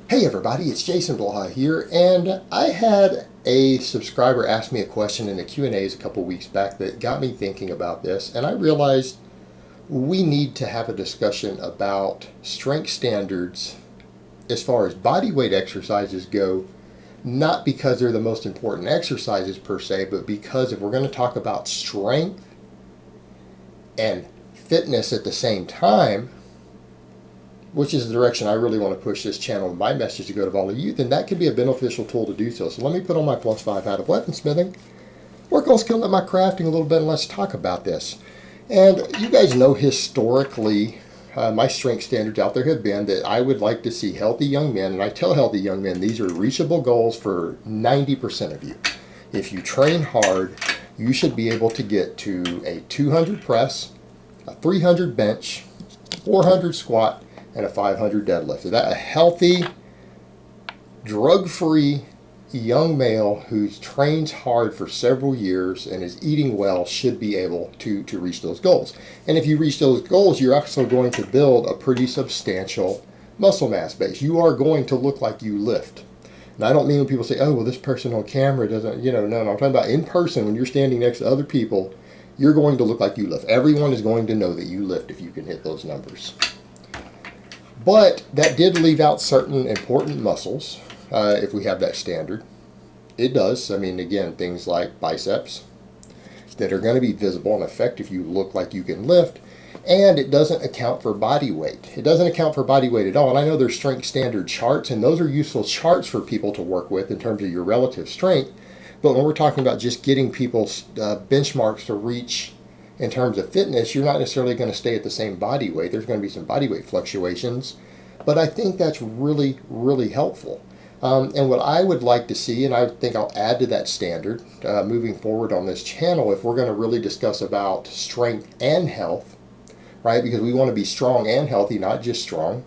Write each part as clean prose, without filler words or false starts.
Hey everybody, it's Jason Blaha here, and I had a subscriber ask me a question in the Q&As a couple weeks back that got me thinking about this, and I realized we need to have a discussion about strength standards as far as body weight exercises go, not because they're the most important exercises per se, but because if we're going to talk about strength and fitness at the same time, which is the direction I really want to push this channel and my message to go to all of you, then that could be a beneficial tool to do so. So let me put on my +5 hat of weaponsmithing, work on skilling up my crafting a little bit, and let's talk about this. And you guys know historically, my strength standards out there have been that I would like to see healthy young men, and I tell healthy young men these are reachable goals for 90% of you. If you train hard, you should be able to get to a 200 press, a 300 bench, 400 squat, and a 500 deadlift. Is that a healthy, drug-free young male who trains hard for several years and is eating well should be able to reach those goals? And if you reach those goals, you're also going to build a pretty substantial muscle mass base. You are going to look like you lift. And I don't mean when people say, oh, well, this person on camera doesn't, no, I'm talking about in person when you're standing next to other people, you're going to look like you lift. Everyone is going to know that you lift if you can hit those numbers. But that did leave out certain important muscles if we have that standard. It does. I mean, again, things like biceps that are going to be visible and affect if you look like you can lift. And it doesn't account for body weight. It doesn't account for body weight at all. And I know there's strength standard charts, and those are useful charts for people to work with in terms of your relative strength. But when we're talking about just getting people's benchmarks to reach in terms of fitness, you're not necessarily going to stay at the same body weight. There's going to be some body weight fluctuations, but I think that's really, really helpful. And what I would like to see, and I think I'll add to that standard moving forward on this channel, if we're going to really discuss about strength and health, right? Because we want to be strong and healthy, not just strong,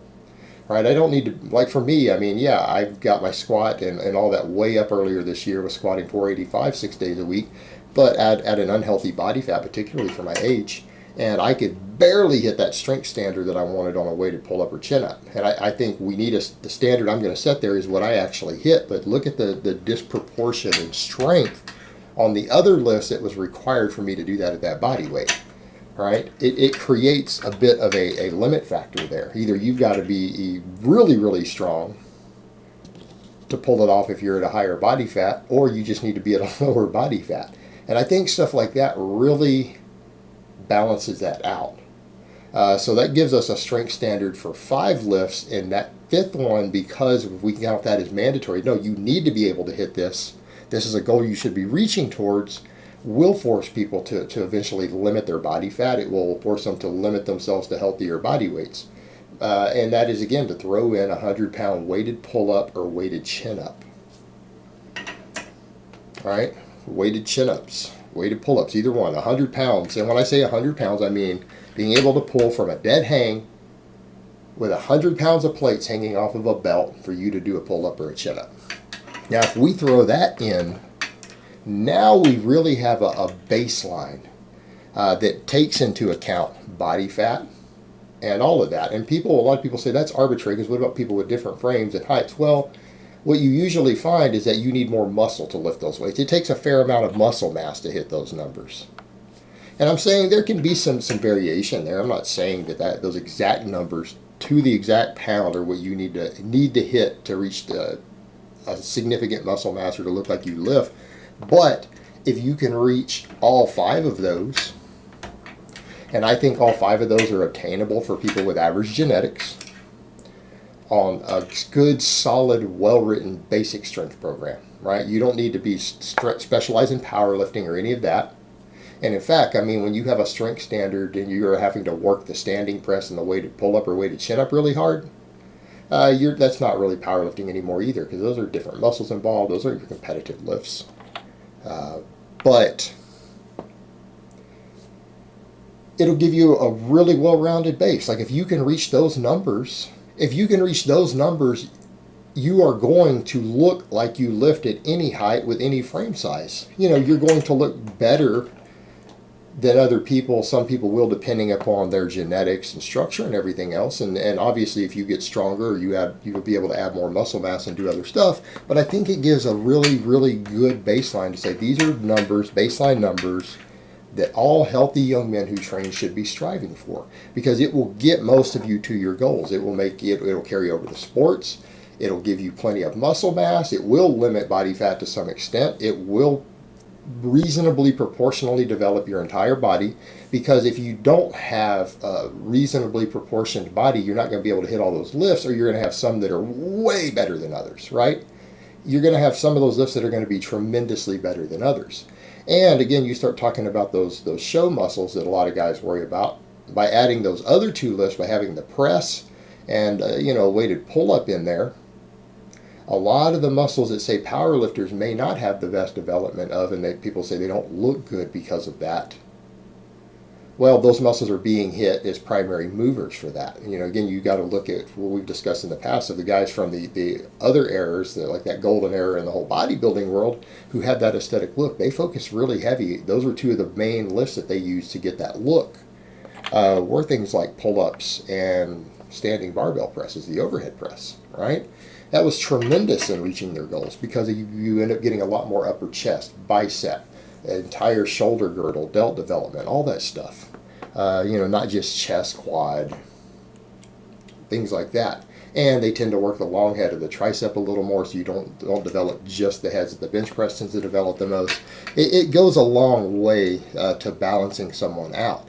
right? I don't need to, like for me, I mean, yeah, I've got my squat and all that way up earlier this year with squatting 485 6 days a week, but at an unhealthy body fat, particularly for my age. And I could barely hit that strength standard that I wanted on a weighted pull-up or chin-up. And I think we need the standard I'm going to set there is what I actually hit. But look at the disproportion in strength on the other lifts that was required for me to do that at that body weight. Right? It creates a bit of a limit factor there. Either you've got to be really, really strong to pull it off if you're at a higher body fat, or you just need to be at a lower body fat. And I think stuff like that really balances that out. So that gives us a strength standard for 5 lifts, and that 5th one, because we count that as mandatory, no, you need to be able to hit this. This is a goal you should be reaching towards, will force people to eventually limit their body fat. It will force them to limit themselves to healthier body weights. And that is, again, to throw in a 100-pound weighted pull-up or weighted chin-up. All right? Weighted chin-ups, weighted pull-ups, either one, 100 pounds. And when I say 100 pounds, I mean being able to pull from a dead hang with 100 pounds of plates hanging off of a belt for you to do a pull-up or a chin-up. Now, if we throw that in, now we really have a baseline that takes into account body fat and all of that. And a lot of people say that's arbitrary, because what about people with different frames and heights? Well, what you usually find is that you need more muscle to lift those weights. It takes a fair amount of muscle mass to hit those numbers. And I'm saying there can be some variation there. I'm not saying that those exact numbers to the exact pound are what you need to hit to reach a significant muscle mass or to look like you lift. But if you can reach all 5 of those, and I think all 5 of those are obtainable for people with average genetics, on a good, solid, well-written basic strength program, right? You don't need to be specialized in powerlifting or any of that. And in fact, I mean, when you have a strength standard and you're having to work the standing press and the weighted pull-up or weighted chin-up really hard, that's not really powerlifting anymore either, because those are different muscles involved. Those are your competitive lifts. But it'll give you a really well-rounded base. Like if you can reach those numbers, you are going to look like you lift at any height with any frame size. You're going to look better than other people. Some people will, depending upon their genetics and structure and everything else. And obviously, if you get stronger, you will be able to add more muscle mass and do other stuff. But I think it gives a really, really good baseline to say these are numbers, baseline numbers, that all healthy young men who train should be striving for, because it will get most of you to your goals. It will make it, it'll carry over to sports. It'll give you plenty of muscle mass. It will limit body fat to some extent. It will reasonably proportionally develop your entire body, because if you don't have a reasonably proportioned body, you're not going to be able to hit all those lifts, or you're going to have some that are way better than others, right? You're going to have some of those lifts that are going to be tremendously better than others. And again, you start talking about those show muscles that a lot of guys worry about. By adding those other two lifts, by having the press and weighted pull-up in there, a lot of the muscles that say power lifters may not have the best development of, and people say they don't look good because of that. Well, those muscles are being hit as primary movers for that. Again, you got to look at what we've discussed in the past of the guys from the other eras, like that golden era in the whole bodybuilding world, who had that aesthetic look. They focused really heavy. Those were two of the main lifts that they used to get that look. Were things like pull-ups and standing barbell presses, the overhead press, right? That was tremendous in reaching their goals, because you end up getting a lot more upper chest, bicep, entire shoulder girdle, delt development, all that stuff. Not just chest, quad, things like that. And they tend to work the long head of the tricep a little more, so you don't develop just the heads that the bench press tends to develop the most. It goes a long way to balancing someone out.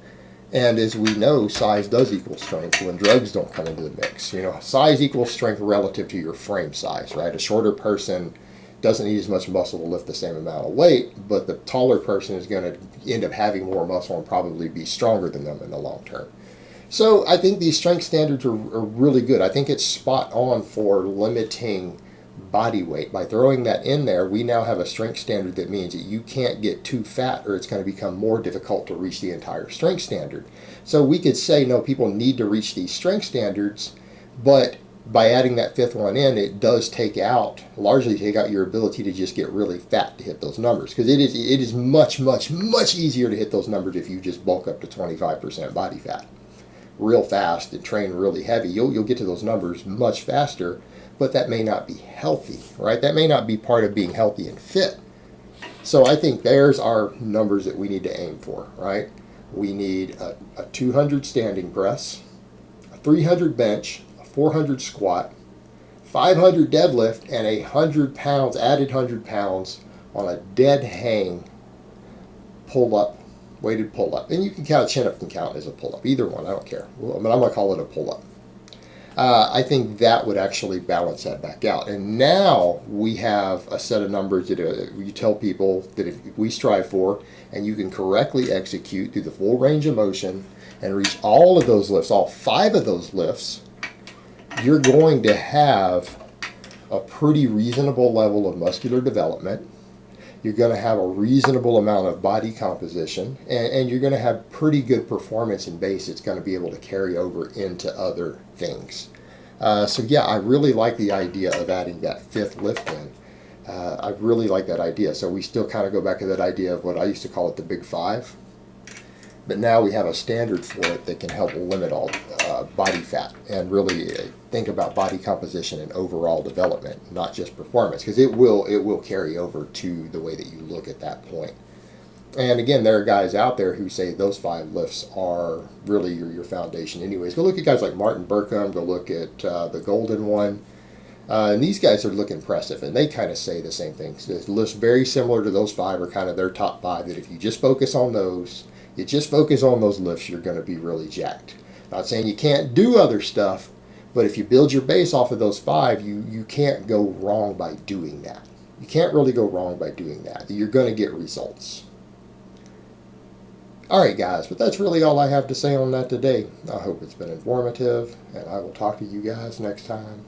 And as we know, size does equal strength when drugs don't come into the mix. Size equals strength relative to your frame size, right? A shorter person doesn't need as much muscle to lift the same amount of weight, but the taller person is going to end up having more muscle and probably be stronger than them in the long term. So I think these strength standards are really good. I think it's spot on for limiting body weight. By throwing that in there, we now have a strength standard that means that you can't get too fat, or it's going to become more difficult to reach the entire strength standard. So we could say, no, people need to reach these strength standards, but by adding that fifth one in, it does largely take out your ability to just get really fat to hit those numbers, because it is much, much, much easier to hit those numbers if you just bulk up to 25% body fat real fast and train really heavy. You'll get to those numbers much faster, but that may not be healthy, right? That may not be part of being healthy and fit. So I think there's our numbers that we need to aim for, right? We need a 200 standing press, a 300 bench, a 400 squat, 500 deadlift, and 100 pounds, added 100 pounds on a dead hang pull-up, weighted pull-up. And you can count, chin-up can count as a pull-up. Either one, I don't care. Well, I'm going to call it a pull-up. I think that would actually balance that back out. And now we have a set of numbers that you tell people that if we strive for, and you can correctly execute through the full range of motion and reach all of those lifts, all 5 of those lifts, you're going to have a pretty reasonable level of muscular development. You're going to have a reasonable amount of body composition, and you're going to have pretty good performance in base. It's going to be able to carry over into other things. So yeah, I really like the idea of adding that 5th lift in. I really like that idea. So we still kind of go back to that idea of what I used to call it the Big 5. But now we have a standard for it that can help limit all body fat and really think about body composition and overall development, not just performance, because it will carry over to the way that you look at that point. And again, there are guys out there who say those 5 lifts are really your foundation anyways. Go look at guys like Martin Burkham, go look at the Golden One. And these guys look impressive, and they kind of say the same things. The lifts very similar to those 5 are kind of their top 5, that if you just focus on those, lifts, you're going to be really jacked. Not saying you can't do other stuff, but if you build your base off of those 5, you can't go wrong by doing that. You can't really go wrong by doing that. You're going to get results. Alright guys, but that's really all I have to say on that today. I hope it's been informative, and I will talk to you guys next time.